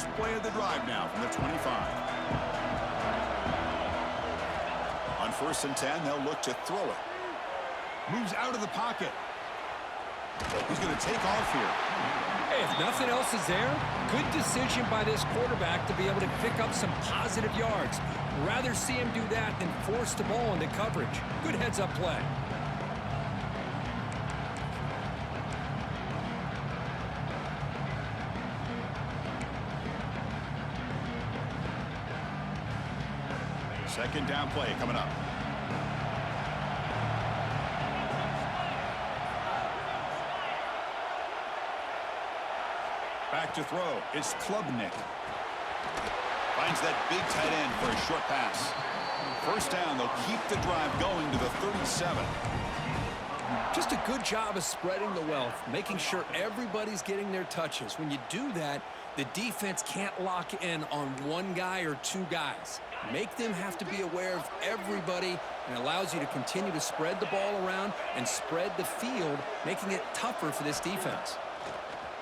First play of the drive now from the 25. On 1st and 10, they'll look to throw it. Moves out of the pocket. He's going to take off here. Hey, if nothing else is there, good decision by this quarterback to be able to pick up some positive yards. Rather see him do that than force the ball into coverage. Good heads-up play. Second down play coming up. Back to throw. It's Klubnik. Finds that big tight end for a short pass. First down, they'll keep the drive going to the 37. Just a good job of spreading the wealth, making sure everybody's getting their touches. When you do that, the defense can't lock in on one guy or two guys. Make them have to be aware of everybody, and allows you to continue to spread the ball around and spread the field, making it tougher for this defense.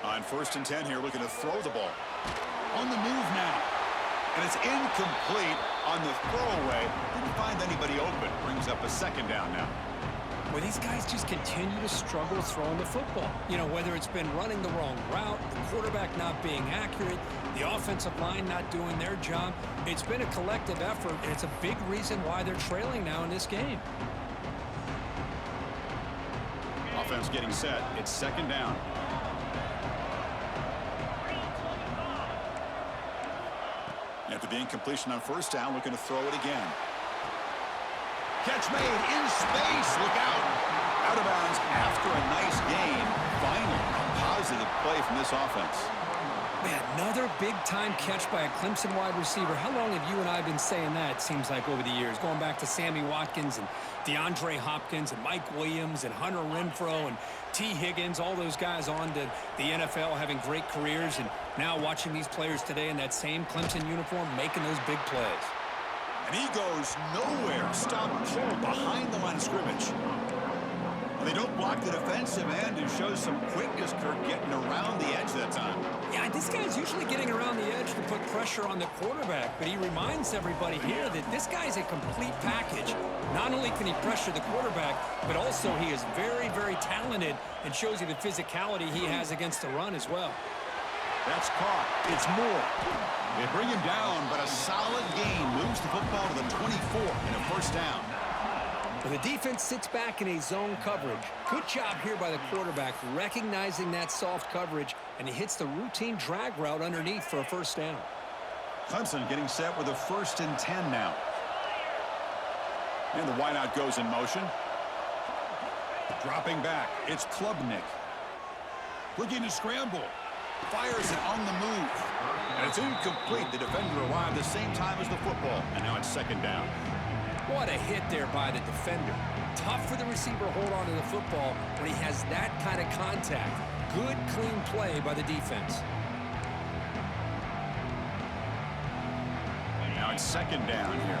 On 1st and 10 here, looking to throw the ball. On the move now. And it's incomplete on the throwaway. Didn't find anybody open. Brings up a second down now. Well, these guys just continue to struggle throwing the football. You know, whether it's been running the wrong route, the quarterback not being accurate, the offensive line not doing their job. It's been a collective effort, and it's a big reason why they're trailing now in this game. Offense getting set. It's second down. After the incompletion on first down, looking to throw it again. Catch made in space. Look out. Out of bounds after a nice gain. Finally, a positive play from this offense. Man, another big-time catch by a Clemson wide receiver. How long have you and I been saying that, it seems like, over the years? Going back to Sammy Watkins and DeAndre Hopkins and Mike Williams and Hunter Renfrow and T. Higgins, all those guys on to the NFL having great careers, and now watching these players today in that same Clemson uniform making those big plays. And he goes nowhere. Stop cold behind the line of scrimmage. And they don't block the defensive end and shows some quickness, Kirk, getting around the edge that time. Yeah, this guy's usually getting around the edge to put pressure on the quarterback, but he reminds everybody here that this guy's a complete package. Not only can he pressure the quarterback, but also he is very, very talented and shows you the physicality he has against the run as well. That's caught. It's Moore. They bring him down, but a solid gain moves the football to the 24 and a first down. Well, the defense sits back in a zone coverage. Good job here by the quarterback, recognizing that soft coverage, and he hits the routine drag route underneath for a first down. Clemson getting set with a 1st and 10 now. And the wideout goes in motion. Dropping back, it's Klubnik. Looking to scramble. Fires it on the move. And it's incomplete. The defender arrived the same time as the football. And now it's second down. What a hit there by the defender. Tough for the receiver to hold on to the football when he has that kind of contact. Good, clean play by the defense. Now it's second down here.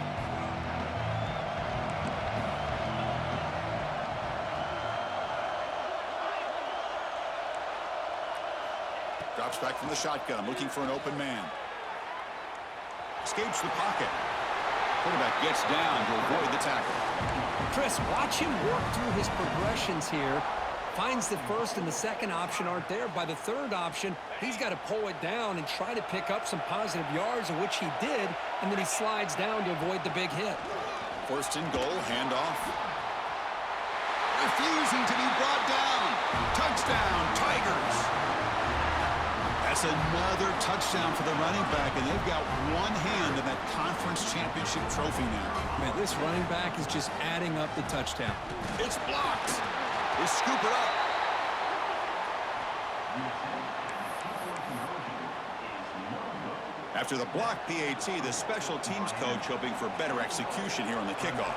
Drops back from the shotgun, looking for an open man. Escapes the pocket. Quarterback gets down to avoid the tackle. Chris, watch him work through his progressions here. Finds the first and the second option aren't there. By the third option, he's got to pull it down and try to pick up some positive yards, of which he did, and then he slides down to avoid the big hit. 1st and goal, handoff. Refusing to be brought down. Touchdown, Tigers. That's another touchdown for the running back, and they've got one hand in that conference championship trophy now. Man, this running back is just adding up the touchdown. It's blocked. They scoop it up. After the block PAT, the special teams coach hoping for better execution here on the kickoff.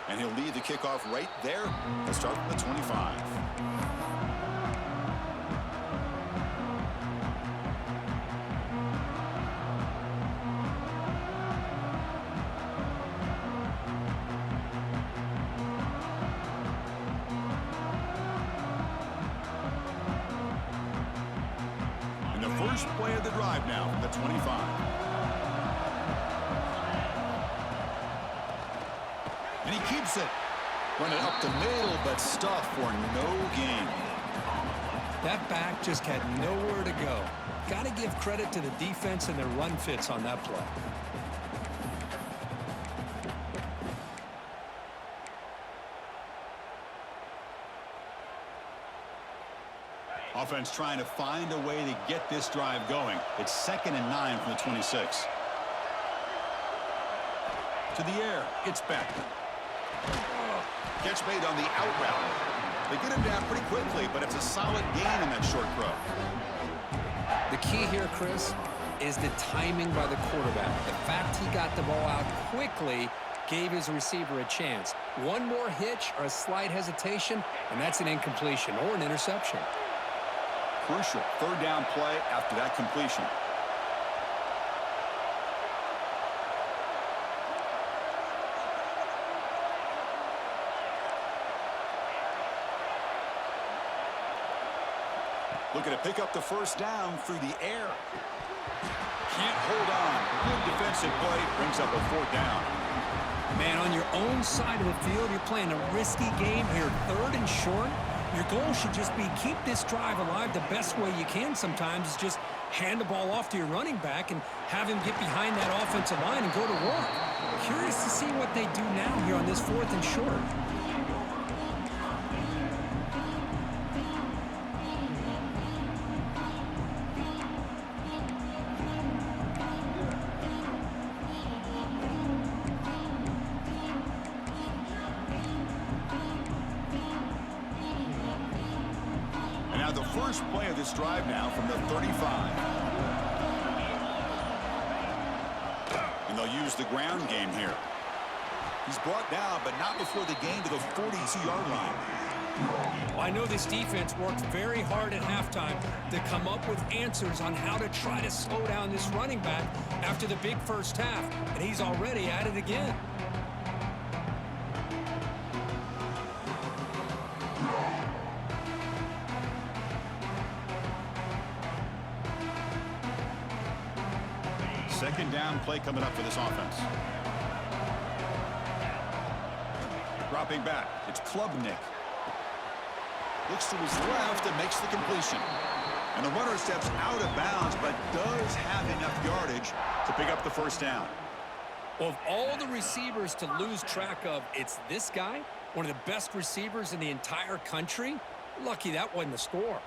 And he'll lead the kickoff right there. Let's start from the 25. first play of the drive now from the 25. And he keeps it. Running up the middle, but stuff for no gain. That back just had nowhere to go. Got to give credit to the defense and their run fits on that play. Offense trying to find a way to get this drive going. It's 2nd and 9 from the 26. To the air. It's back. Catch made on the out route. They get him down pretty quickly, but it's a solid gain in that short throw. The key here, Chris, is the timing by the quarterback. The fact he got the ball out quickly gave his receiver a chance. One more hitch or a slight hesitation, and that's an incompletion or an interception. Crucial 3rd down play after that completion. Looking to pick up the first down through the air. Can't hold on. Good defensive play. Brings up a 4th down. Man, on your own side of the field, you're playing a risky game here. 3rd and short. Your goal should just be keep this drive alive the best way you can sometimes is just hand the ball off to your running back and have him get behind that offensive line and go to work. Curious to see what they do now here on this 4th and short. The first play of this drive now from the 35. And they'll use the ground game here. He's brought down, but not before the gain to the 42-yard line. Well, I know this defense worked very hard at halftime to come up with answers on how to try to slow down this running back after the big first half, and he's already at it again. Second down play coming up for this offense. Dropping back. It's Klubnik. Looks to his left and makes the completion. And the runner steps out of bounds, but does have enough yardage to pick up the first down. Well, of all the receivers to lose track of, it's this guy, one of the best receivers in the entire country. Lucky that wasn't the score.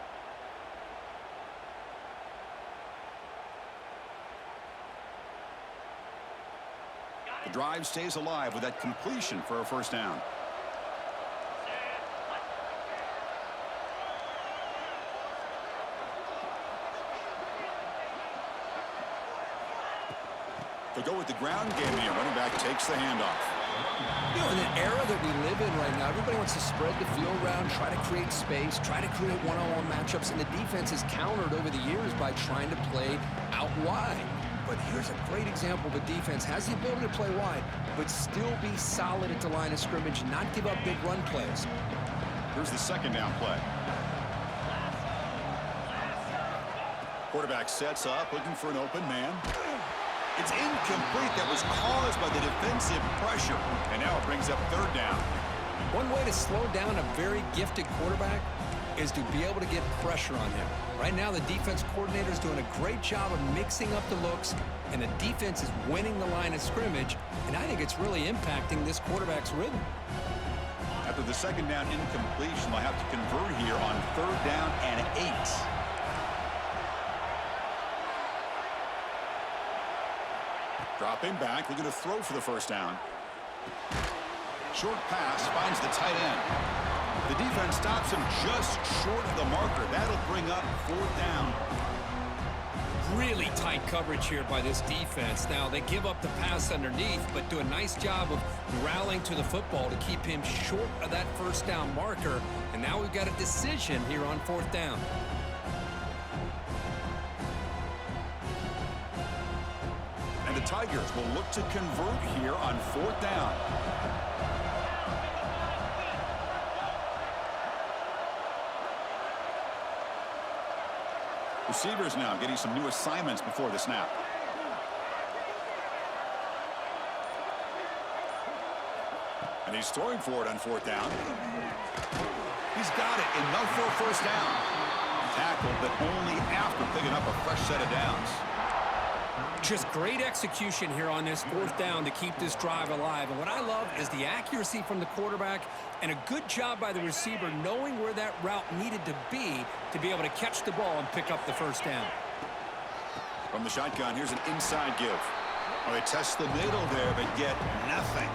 The drive stays alive with that completion for a first down. They go with the ground game here. Running back takes the handoff. You know, in the era that we live in right now, everybody wants to spread the field around, try to create space, try to create one-on-one matchups, and the defense is countered over the years by trying to play out wide. But here's a great example of a defense has the ability to play wide, but still be solid at the line of scrimmage and not give up big run plays. Here's the second down play. Quarterback sets up, looking for an open man. It's incomplete. That was caused by the defensive pressure. And now it brings up 3rd down. One way to slow down a very gifted quarterback is to be able to get pressure on him. Right now, the defense coordinator is doing a great job of mixing up the looks, and the defense is winning the line of scrimmage, and I think it's really impacting this quarterback's rhythm. After the second down incompletion, they'll have to convert here on 3rd down and 8. Dropping back, looking to throw for the first down. Short pass finds the tight end. The defense stops him just short of the marker. That'll bring up 4th down. Really tight coverage here by this defense. Now, they give up the pass underneath, but do a nice job of rallying to the football to keep him short of that first down marker. And now we've got a decision here on 4th down. And the Tigers will look to convert here on 4th down. The Receivers now getting some new assignments before the snap. And he's throwing for it on 4th down. He's got it, enough for a 1st down. Tackled, but only after picking up a fresh set of downs. Just great execution here on this 4th down to keep this drive alive. And what I love is the accuracy from the quarterback and a good job by the receiver knowing where that route needed to be able to catch the ball and pick up the 1st down. From the shotgun, here's an inside give. Well, they test the middle there, but get nothing.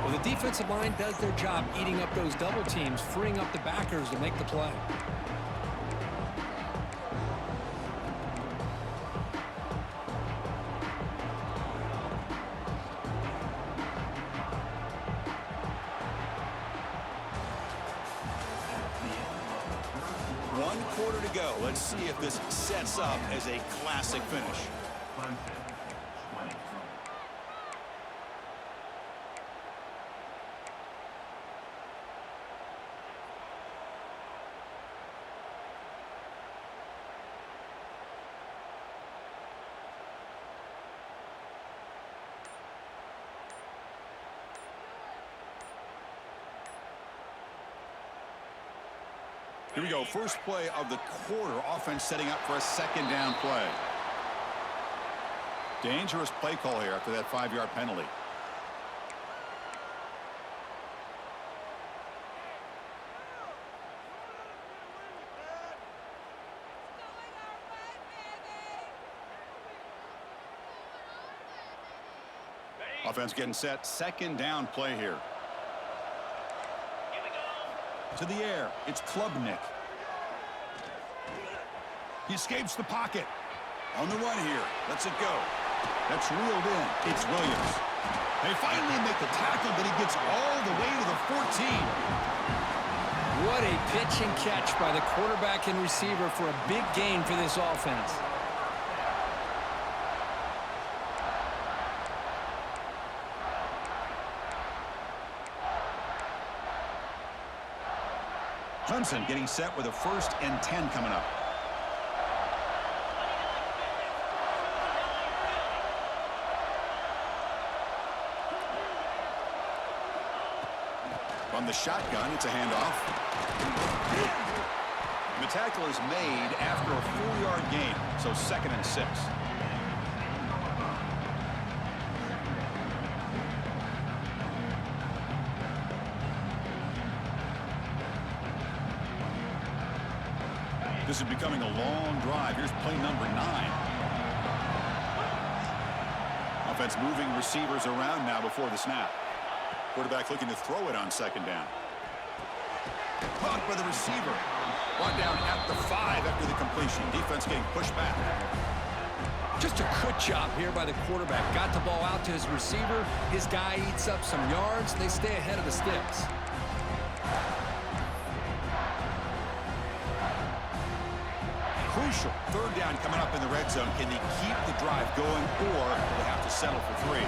Well, the defensive line does their job eating up those double teams, freeing up the backers to make the play. One quarter to go. Let's see if this sets up as a classic finish. Here we go, first play of the quarter. Offense setting up for a 2nd down play. Dangerous play call here after that 5-yard penalty. Offense getting set, 2nd down play here. To the air, it's Klubnik. He escapes the pocket. On the run here, lets it go. That's reeled in. It's Williams. They finally make the tackle, but he gets all the way to the 14. What a pitch and catch by the quarterback and receiver for a big gain for this offense. Clemson getting set with a 1st and 10 coming up. From the shotgun, it's a handoff. The tackle is made after a 4-yard gain, so 2nd and 6. This is becoming a long drive. Here's play number 9. Offense moving receivers around now before the snap. Quarterback looking to throw it on 2nd down. Caught by the receiver. Brought down at the 5 after the completion. Defense getting pushed back. Just a good job here by the quarterback. Got the ball out to his receiver. His guy eats up some yards. They stay ahead of the sticks. Crucial 3rd down coming up in the red zone. Can they keep the drive going, or will they have to settle for 3?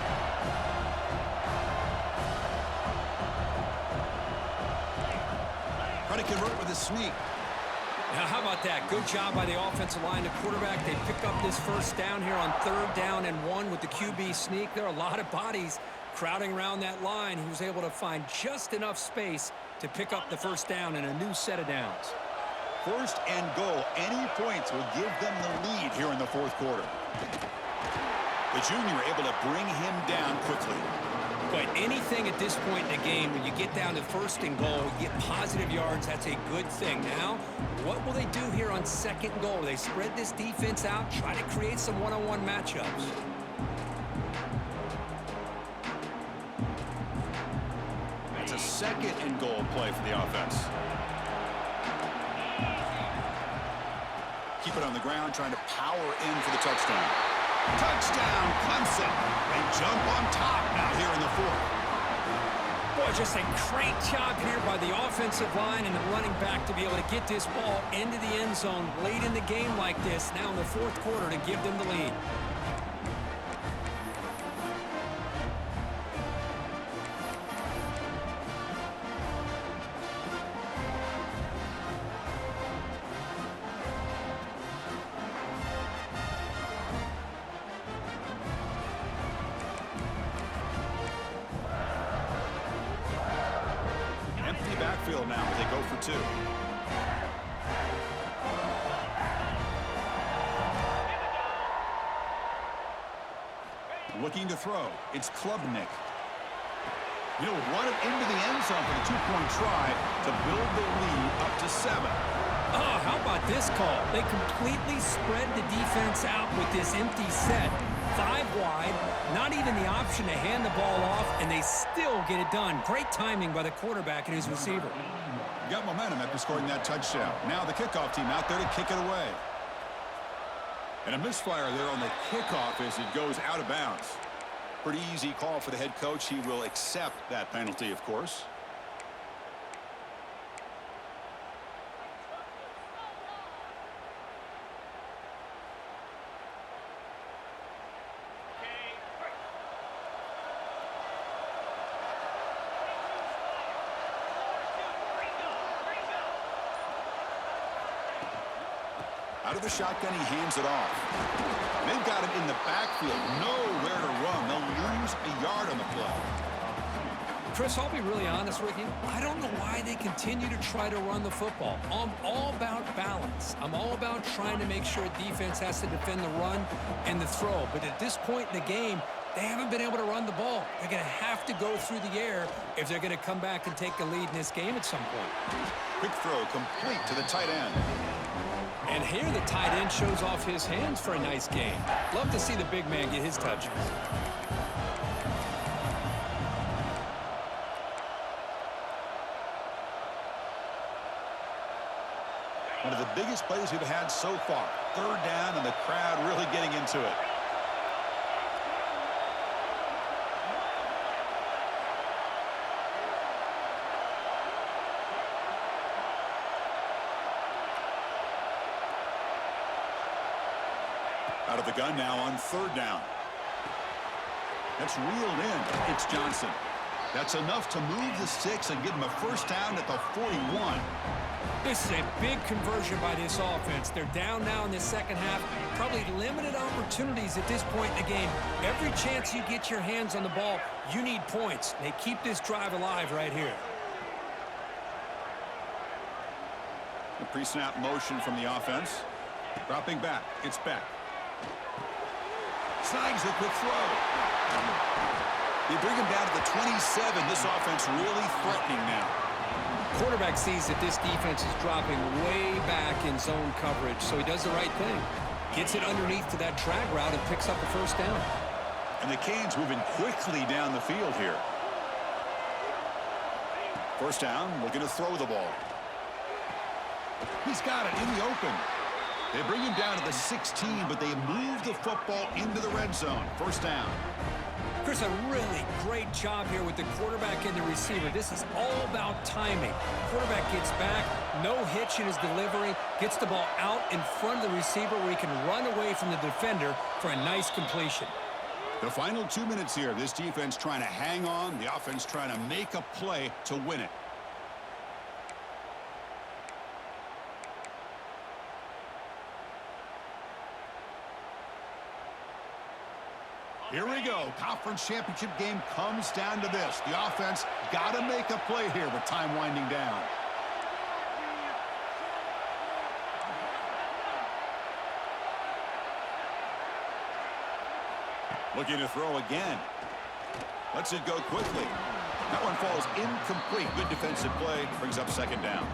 Trying to convert with a sneak. Now, how about that? Good job by the offensive line. The quarterback, they pick up this 1st down here on 3rd down and 1 with the QB sneak. There are a lot of bodies crowding around that line. He was able to find just enough space to pick up the 1st down and a new set of downs. 1st and goal. Any points will give them the lead here in the 4th quarter. The junior able to bring him down quickly. But anything at this point in the game, when you get down to 1st and goal, you get positive yards, that's a good thing. Now, what will they do here on 2nd and goal? They spread this defense out, try to create some one-on-one matchups. It's a 2nd and goal play for the offense. Keep it on the ground, trying to power in for the touchdown. Touchdown, Clemson. They jump on top now here in the 4th. Boy, just a great job here by the offensive line and the running back to be able to get this ball into the end zone late in the game like this, now in the 4th quarter, to give them the lead. backfield now as they go for two. Looking to throw. It's Klubnik. He'll run it into the end zone for the two-point try to build the lead up to 7. Oh, how about this call? They completely spread the defense out with this empty set. 5 wide, not even the option to hand the ball off, and they still get it done. Great timing by the quarterback and his receiver. Got momentum after scoring that touchdown. Now the kickoff team out there to kick it away. And a misfire there on the kickoff as it goes out of bounds. Pretty easy call for the head coach. He will accept that penalty, of course. Out of the shotgun, he hands it off. They've got him in the backfield. Nowhere to run. They'll lose a yard on the play. Chris, I'll be really honest with you. I don't know why they continue to try to run the football. I'm all about balance. I'm all about trying to make sure defense has to defend the run and the throw. But at this point in the game, they haven't been able to run the ball. They're going to have to go through the air if they're going to come back and take the lead in this game at some point. Quick throw complete to the tight end. And here the tight end shows off his hands for a nice game. Love to see the big man get his touches. One of the biggest plays we've had so far. 3rd down and the crowd really getting into it. Out of the gun now on 3rd down. That's reeled in. It's Johnson. That's enough to move the sticks and give him a 1st down at the 41. This is a big conversion by this offense. They're down now in the second half. Probably limited opportunities at this point in the game. Every chance you get your hands on the ball, you need points. They keep this drive alive right here. The pre-snap motion from the offense. Dropping back. It's Beck. Snags the quick throw. They bring him down to the 27. This offense really threatening now. Quarterback sees that this defense is dropping way back in zone coverage, so he does the right thing. Gets it underneath to that drag route and picks up the 1st down. And the Canes moving quickly down the field here. 1st down, looking to throw the ball. He's got it in the open. They bring him down to the 16, but they move the football into the red zone. 1st down. Chris, a really great job here with the quarterback and the receiver. This is all about timing. Quarterback gets back, no hitch in his delivery, gets the ball out in front of the receiver where he can run away from the defender for a nice completion. The final 2 minutes here. This defense trying to hang on. The offense trying to make a play to win it. Here we go. Conference championship game comes down to this. The offense got to make a play here with time winding down. Looking to throw again. Lets it go quickly. That one falls incomplete. Good defensive play. Brings up 2nd down.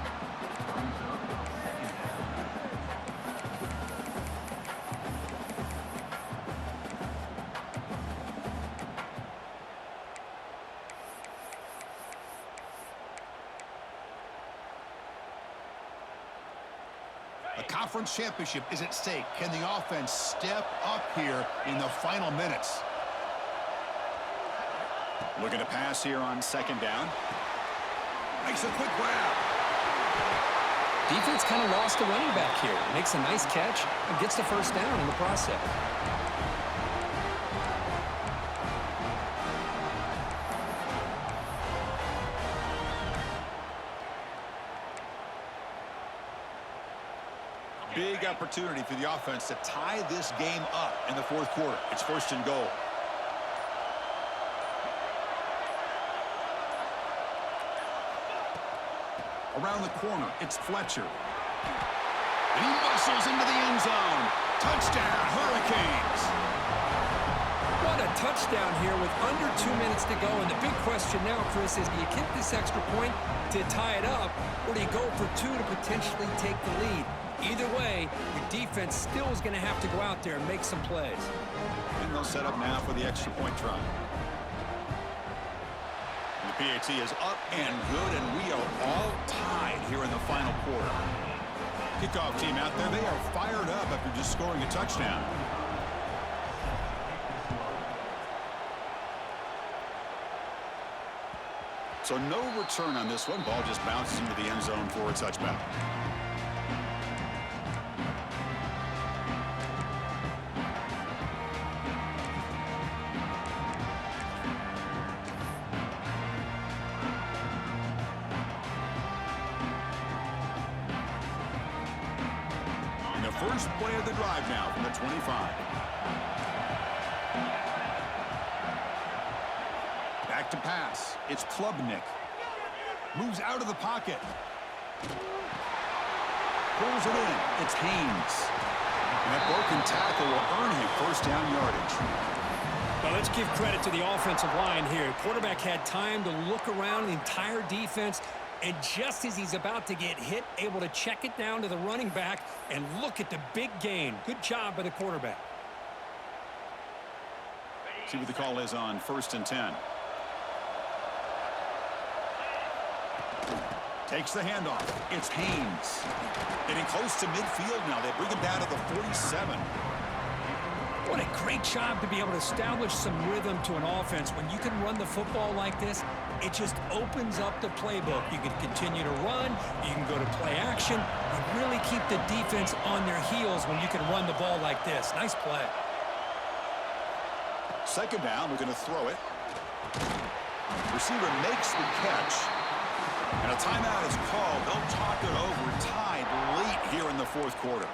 A conference championship is at stake. Can the offense step up here in the final minutes? Looking to pass here on 2nd down. Makes a quick grab. Defense kind of lost a running back here. Makes a nice catch and gets the 1st down in the process. Big opportunity for the offense to tie this game up in the 4th quarter. It's 1st and goal. Around the corner, it's Fletcher. And he muscles into the end zone. Touchdown, Hurricanes. What a touchdown here with under 2 minutes to go. And the big question now, Chris, is do you kick this extra point to tie it up, or do you go for two to potentially take the lead? Either way, your defense still is going to have to go out there and make some plays. And they'll set up now for the extra point try. The PAT is up and good, and we are all tied here in the final quarter. Kickoff team out there, they are fired up after just scoring a touchdown. So no return on this one. Ball just bounces into the end zone for a touchback. First play of the drive now from the 25. Back to pass. It's Klubnik. Moves out of the pocket. Pulls it in. It's Haynes. And that broken tackle will earn him first down yardage. Well, let's give credit to the offensive line here. Quarterback had time to look around the entire defense, and just as he's about to get hit, able to check it down to the running back and look at the big gain. Good job by the quarterback. See what the call is on 1st and 10. Takes the handoff. It's Haynes. Getting close to midfield now. They bring him down to the 47. What a great job to be able to establish some rhythm to an offense. When you can run the football like this, it just opens up the playbook. You can continue to run. You can go to play action and really keep the defense on their heels when you can run the ball like this. Nice play. Second down, we're going to throw it. Receiver makes the catch. And a timeout is called. They'll talk it over, tied late here in the fourth quarter.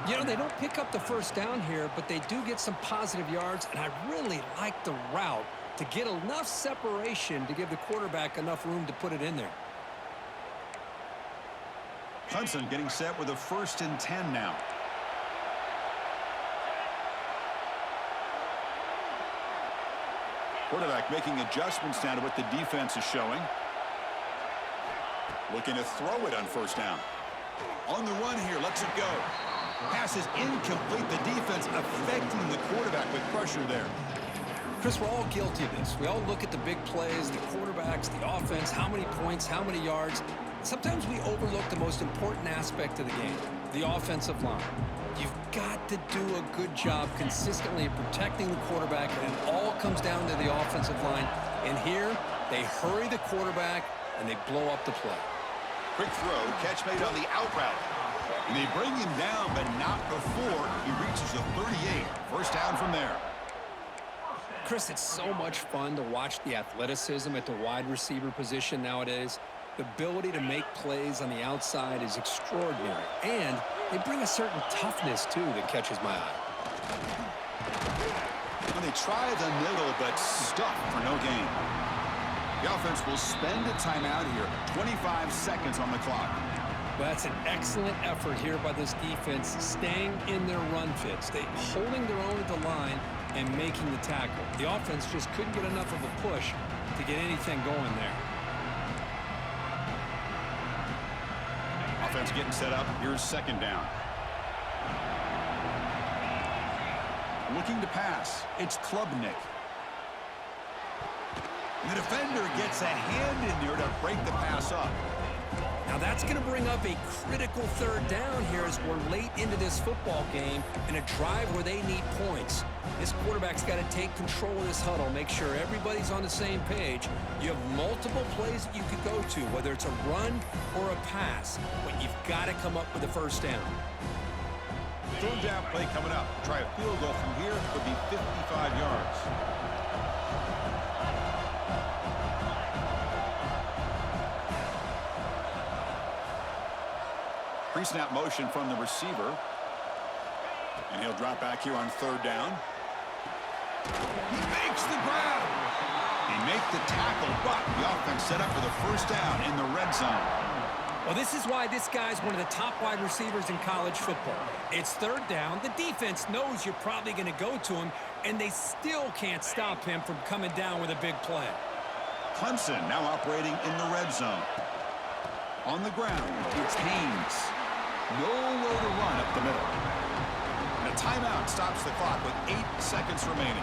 You know, they don't pick up the first down here, but they do get some positive yards, and I really like the route to get enough separation to give the quarterback enough room to put it in there. Clemson getting set with a 1st and 10 now. Quarterback making adjustments down to what the defense is showing. Looking to throw it on 1st down. On the run here, lets it go. Pass is incomplete. The defense affecting the quarterback with pressure there. Chris, we're all guilty of this. We all look at the big plays, the quarterbacks, the offense, how many points, how many yards. Sometimes we overlook the most important aspect of the game, the offensive line. You've got to do a good job consistently of protecting the quarterback, and it all comes down to the offensive line. And here, they hurry the quarterback, and they blow up the play. Quick throw, catch made on the out route. And they bring him down, but not before he reaches the 38. First down from there. Chris, it's so much fun to watch the athleticism at the wide receiver position nowadays. The ability to make plays on the outside is extraordinary. And they bring a certain toughness, too, that catches my eye. When they try the middle, but stuck for no gain. The offense will spend a timeout here. 25 seconds on the clock. That's an excellent effort here by this defense, staying in their run fits. They holding their own at the line and making the tackle. The offense just couldn't get enough of a push to get anything going there. Offense getting set up. Here's 2nd down. Looking to pass. It's Klubnik. And the defender gets a hand in there to break the pass up. Now that's going to bring up a critical 3rd down here as we're late into this football game in a drive where they need points. This quarterback's got to take control of this huddle, make sure everybody's on the same page. You have multiple plays that you could go to, whether it's a run or a pass, but you've got to come up with a 1st down. 3rd down play coming up. Try a field goal from here. It could be 55 yards. Pre-snap motion from the receiver. And he'll drop back here on 3rd down. He makes the grab. He make the tackle, but the offense set up for the 1st down in the red zone. Well, this is why this guy's one of the top wide receivers in college football. It's third down. The defense knows you're probably going to go to him, and they still can't stop him from coming down with a big play. Clemson now operating in the red zone. On the ground, it's Haynes. Nowhere to run up the middle. And a timeout stops the clock with 8 seconds remaining.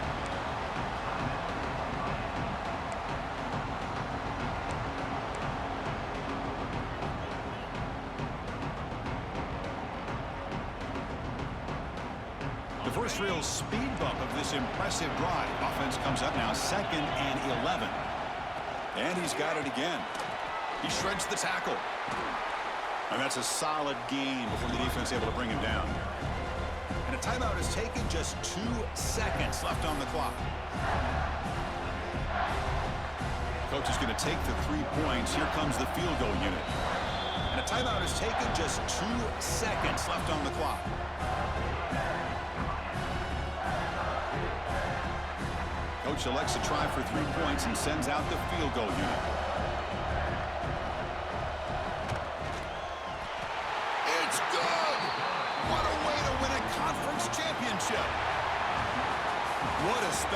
The first real speed bump of this impressive drive. Offense comes up now 2nd and 11. And he's got it again. He shreds the tackle. And that's a solid gain before the defense able to bring him down. And a timeout is taken, just 2 seconds left on the clock. Coach is going to take the 3 points. Here comes the field goal unit. And a timeout is taken, just 2 seconds left on the clock. Coach elects to try for 3 points and sends out the field goal unit. It's good! What a way to win a conference championship! What a special